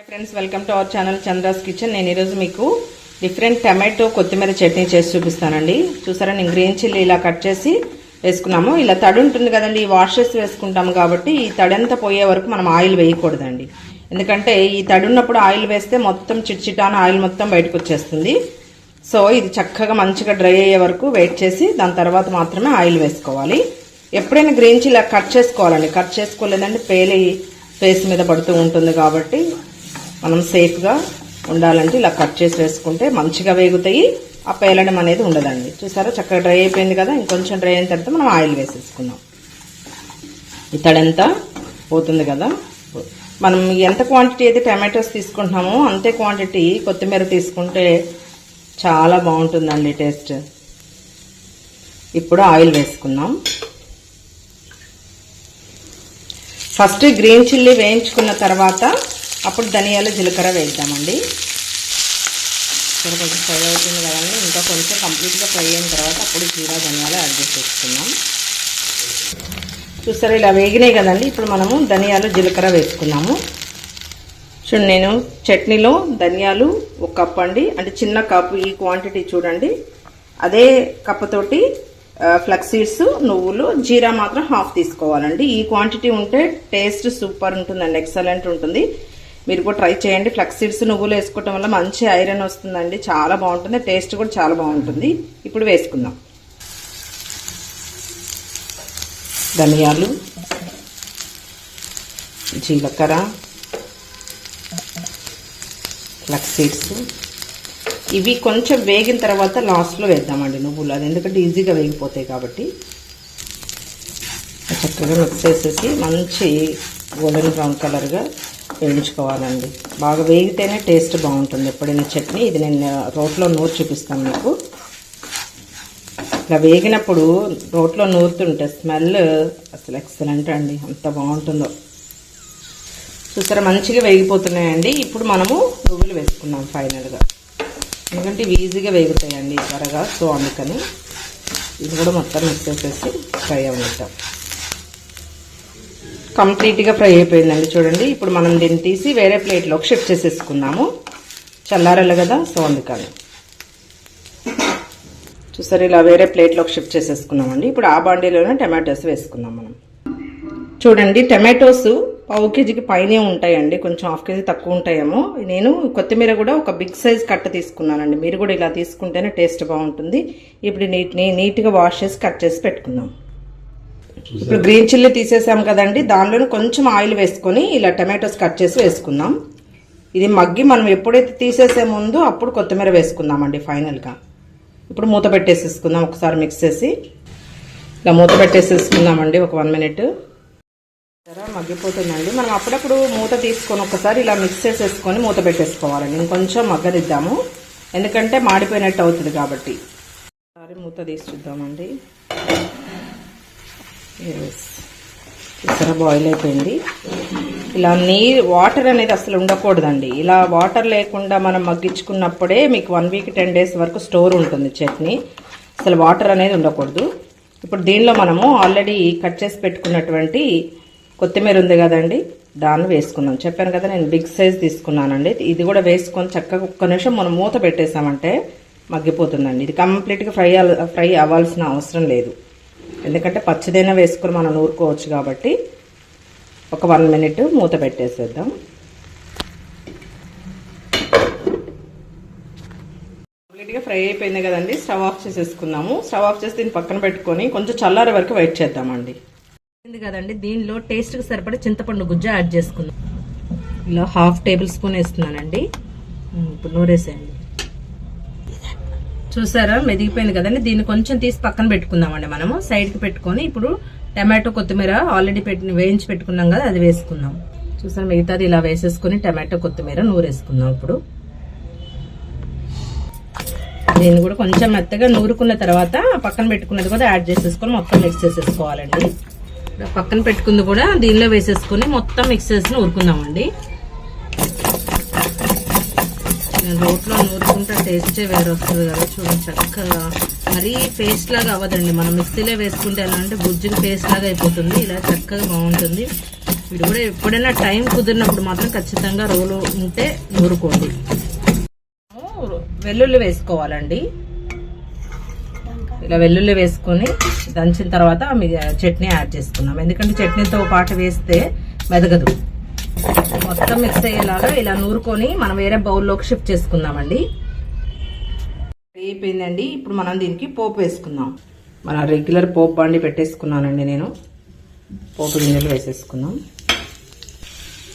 Friends, welcome to our channel Chandra's kitchen. నేను ఈరోజు మీకు డిఫరెంట్ టమాటో కొత్తిమీర చట్నీ చేసి చూపిస్తానండి. చూసారా, నేను గ్రీన్ చిల్లీ ఇలా కట్ చేసి వేసుకున్నాము. ఇలా తడి ఉంటుంది కదండి, వాష్ చేసి వేసుకుంటాము కాబట్టి ఈ తడంతా పోయే వరకు మనం ఆయిల్ వేయకూడదండి. ఎందుకంటే ఈ తడి ఉన్నప్పుడు ఆయిల్ వేస్తే మొత్తం చిట్చిటాన ఆయిల్ మొత్తం బయటకు వచ్చేస్తుంది. సో ఇది చక్కగా మంచిగా డ్రై అయ్యే వరకు వెయిట్ చేసి దాని తర్వాత మాత్రమే ఆయిల్ వేసుకోవాలి. ఎప్పుడైనా గ్రీన్ చిల్లీ కట్ చేసుకోవాలండి. కట్ చేసుకోలేదంటే పేలి ఫేస్ మీద పడుతూ ఉంటుంది కాబట్టి మనం సేఫ్గా ఉండాలంటే ఇలా కట్ చేసి వేసుకుంటే మంచిగా వేగుతాయి, ఆ పేలడం అనేది ఉండదండి. చూసారా, చక్కగా డ్రై అయిపోయింది కదా. ఇంకొంచెం డ్రై అయిన తర్వాత మనం ఆయిల్ వేసేసుకుందాం. ఇతడంతా పోతుంది కదా. మనం ఎంత క్వాంటిటీ అయితే టమాటోస్ తీసుకుంటున్నామో అంతే క్వాంటిటీ కొత్తిమీర తీసుకుంటే చాలా బాగుంటుందండి టేస్ట్. ఇప్పుడు ఆయిల్ వేసుకుందాం. ఫస్ట్ గ్రీన్ చిల్లీ వేయించుకున్న తర్వాత అప్పుడు ధనియాలు జీలకర్ర వేద్దామండి. కొంచెం ఫ్రై అవుతుంది కదండి, ఇంకా కొంచెం కంప్లీట్గా ఫ్రై అయిన తర్వాత అప్పుడు జీరా ధనియాలు యాడ్ చేసేసుకుందాం. చూసారా, ఇలా వేగినాయి కదండి. ఇప్పుడు మనము ధనియాలు జీలకర్ర వేసుకున్నాము. చూడండి, నేను చట్నీలో ధనియాలు 1 కప్ అండి, అంటే చిన్న కప్పు ఈ క్వాంటిటీ చూడండి. అదే కప్పుతోటి ఫ్లక్స్ సీడ్స్, నువ్వులు, జీరా మాత్రం హాఫ్ తీసుకోవాలండి. ఈ క్వాంటిటీ ఉంటే టేస్ట్ సూపర్ ఉంటుందండి, ఎక్సలెంట్ ఉంటుంది. మీరు కూడా ట్రై చేయండి. ఫ్లక్స్ సీడ్స్, నువ్వులు వేసుకోవటం వల్ల మంచి ఐరన్ వస్తుందండి, చాలా బాగుంటుంది. టేస్ట్ కూడా చాలా బాగుంటుంది. ఇప్పుడు వేసుకుందాం. ధనియాలు, జీలకర్ర, ఫ్లక్స్ సీడ్స్ ఇవి కొంచెం వేగిన తర్వాత లాస్ట్లో వేద్దామండి నువ్వులు. అది ఎందుకంటే ఈజీగా వేగిపోతాయి కాబట్టి. చక్కగా మిక్స్ చేసేసి మంచి గోల్డెన్ బ్రౌన్ కలర్గా వేయించుకోవాలండి. బాగా వేగితేనే టేస్ట్ బాగుంటుంది ఎప్పుడైనా చట్నీ. ఇది నేను రోట్లో నూరు చూపిస్తాను మీకు. ఇలా వేగినప్పుడు రోట్లో నూరుతుంటే స్మెల్ అసలు ఎక్సలెంట్ అండి, అంత బాగుంటుందో. చూసారా, మంచిగా వేగిపోతున్నాయండి. ఇప్పుడు మనము నువ్వులు వేసుకున్నాం ఫైనల్గా, ఎందుకంటే ఇవి ఈజీగా వేగుతాయండి త్వరగా. సో అందుకని ఇది కూడా మొత్తం మిక్స్ చేసేసి ఫ్రై అవ్వటం. కంప్లీట్గా ఫ్రై అయిపోయిందండి చూడండి. ఇప్పుడు మనం దీన్ని తీసి వేరే ప్లేట్లోకి షిఫ్ట్ చేసేసుకున్నాము. చల్లారాలి కదా, సో అందుకని. చూసారు, ఇలా వేరే ప్లేట్లోకి షిఫ్ట్ చేసేసుకున్నామండి. ఇప్పుడు ఆ బాండీలోనే టమాటోస్ వేసుకున్నాం మనం. చూడండి, టమాటోస్ 1/2 కేజీకి పైనే ఉంటాయండి, కొంచెం 1/2 కేజీ తక్కువ ఉంటాయేమో. నేను కొత్తిమీర కూడా ఒక బిగ్ సైజ్ కట్ట తీసుకున్నానండి. మీరు కూడా ఇలా తీసుకుంటేనే టేస్ట్ బాగుంటుంది. ఇప్పుడు నీట్గా వాష్ చేసి కట్ చేసి పెట్టుకుందాం. ఇప్పుడు గ్రీన్ చిల్లీ తీసేసాం కదండి, దానిలోనే కొంచెం ఆయిల్ వేసుకొని ఇలా టమాటోస్ కట్ చేసి వేసుకుందాం. ఇది మగ్గి మనం ఎప్పుడైతే తీసేసే ముందు అప్పుడు కొత్తిమీర వేసుకుందామండి ఫైనల్గా. ఇప్పుడు మూత పెట్టేసేసుకుందాం. ఒకసారి మిక్స్ చేసి ఇలా మూత పెట్టేసేసుకుందామండి ఒక 1 మినిట్. మగ్గిపోతుందండి. మనం అప్పుడప్పుడు మూత తీసుకొని ఒకసారి ఇలా మిక్స్ చేసేసుకొని మూత పెట్టేసుకోవాలండి. ఇంకొంచెం మగ్గదిద్దాము, ఎందుకంటే మాడిపోయినట్టు అవుతుంది కాబట్టి. ఒకసారి మూత తీసి చూద్దామండి. చూసారా, బాయిల్ అయిపోయింది. ఇలా వాటర్ అనేది అసలు ఉండకూడదండి. ఇలా వాటర్ లేకుండా మనం మగ్గించుకున్నప్పుడే మీకు 1 వీక్ 10 డేస్ వరకు స్టోర్ ఉంటుంది చట్నీ. అసలు వాటర్ అనేది ఉండకూడదు. ఇప్పుడు దీనిలో మనము ఆల్రెడీ కట్ చేసి పెట్టుకున్నటువంటి కొత్తిమీర ఉంది కదండి, దాన్ని వేసుకుందాం. చెప్పాను కదా, నేను బిగ్ సైజ్ తీసుకున్నానండి. ఇది కూడా వేసుకొని చక్కగా 1 నిమిషం మనం మూత పెట్టేసామంటే మగ్గిపోతుందండి. ఇది కంప్లీట్గా ఫ్రై అవ్వాల్సిన అవసరం లేదు, ఎందుకంటే పచ్చిదైనా వేసుకొని మనం నూరుకోవచ్చు కాబట్టి. ఒక 1 మినిట్ మూత పెట్టేసేద్దాం. కంప్లీట్గా ఫ్రై అయిపోయింది కదండి. స్టవ్ ఆఫ్ చేసేసుకుందాము. స్టవ్ ఆఫ్ చేసి దీన్ని పక్కన పెట్టుకొని కొంచెం చల్లారే వరకు వెయిట్ చేద్దామండి. కదండి, దీనిలో టేస్ట్కి సరిపడే చింతపండు గుజ్జ యాడ్ చేసుకుందాం. ఇలా 1/2 టేబుల్ స్పూన్ వేస్తున్నానండి. ఇప్పుడు నూరేసేయండి. చూసారా, మెదిగిపోయింది కదండి. దీన్ని కొంచెం తీసి పక్కన పెట్టుకుందామండి. మనము సైడ్కి పెట్టుకొని ఇప్పుడు టమాటో కొత్తిమీర ఆల్రెడీ వేయించి పెట్టుకున్నాం కదా, అది వేసుకుందాం. చూసారా, మిగతాది ఇలా వేసేసుకుని టమాటో కొత్తిమీర నూరేసుకుందాం. ఇప్పుడు దీన్ని కూడా కొంచెం మెత్తగా నూరుకున్న తర్వాత పక్కన పెట్టుకున్నది కూడా యాడ్ చేసేసుకొని మొత్తం మిక్స్ చేసేసుకోవాలండి. పక్కన పెట్టుకుంది కూడా దీనిలో వేసేసుకుని మొత్తం మిక్స్ చేసి నూరుకుందామండి. రోట్లో నూరుకుంటే టేస్టే వేరే వస్తుంది కదా. చూడండి, చక్కగా మరీ పేస్ట్ లాగా అవ్వదండి. మనం మిక్సీలో వేసుకుంటే ఎలా అంటే గుజ్జుకి పేస్ట్ లాగా అయిపోతుంది. ఇలా చక్కగా బాగుంటుంది. ఇది కూడా ఎప్పుడైనా టైం కుదిరినప్పుడు మాత్రం ఖచ్చితంగా రోలు ఉంటే నూరుకోండి. వెల్లుల్లి వేసుకోవాలండి. ఇలా వెల్లుల్లి వేసుకొని దంచిన తర్వాత చట్నీ యాడ్ చేసుకున్నాం. ఎందుకంటే చట్నీతో పాటు వేస్తే మెదగదు. మొత్తం మిక్స్ అయ్యేలాగా ఇలా నూరుకొని మనం వేరే బౌల్లోకి షిఫ్ట్ చేసుకుందామండి. అయిపోయిందండి. ఇప్పుడు మనం దీనికి పోపు వేసుకుందాం. మన రెగ్యులర్ పోపు బండి పెట్టేసుకున్నానండి నేను. పోపు గింజలు వేసేసుకుందాం.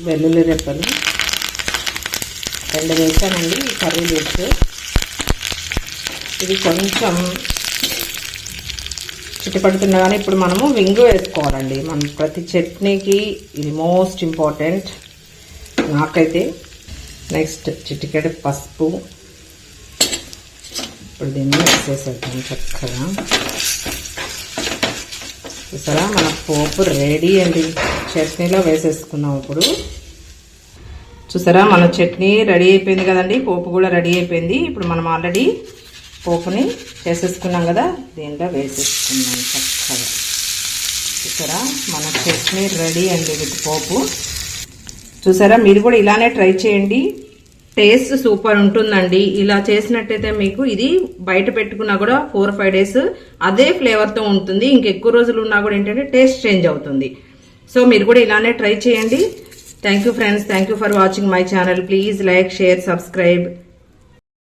వెల్లుల్లి రెప్పలు 2 వేసానండి. ఈ కర్రీ వేస్తే ఇది కొంచెం చుట్టుపడుతున్నా కానీ ఇప్పుడు మనము వింగు వేసుకోవాలండి. మనం ప్రతి చట్నీకి ఇది మోస్ట్ ఇంపార్టెంట్ నాకైతే. నెక్స్ట్ చిటికెడు పసుపు. ఇప్పుడు దీన్ని వేసేసేద్దాం చక్కగా. చూసారా మన పోపు రెడీ అండి. చట్నీలో వేసేసుకున్నాం. ఇప్పుడు చూసారా మన చట్నీ రెడీ అయిపోయింది కదండి. పోపు కూడా రెడీ అయిపోయింది. ఇప్పుడు మనం ఆల్రెడీ పోపుని చేసేసుకున్నాం కదా, దీంట్లో వేసేసుకున్నాం చక్కగా. చూసారా మన చట్నీ రెడీ అండి విత్ పోపు. చూసారా మీరు కూడా ఇలానే ట్రై చేయండి. టేస్ట్ సూపర్ ఉంటుందండి. ఇలా చేసినట్టయితే మీకు ఇది బయట పెట్టుకున్నా కూడా 4-5 డేస్ అదే ఫ్లేవర్తో ఉంటుంది. ఇంకెక్కువ రోజులు ఉన్నా కూడా ఏంటంటే టేస్ట్ చేంజ్ అవుతుంది. సో మీరు కూడా ఇలానే ట్రై చేయండి. Thank you friends. Thank you for watching my channel. Please like, share, subscribe.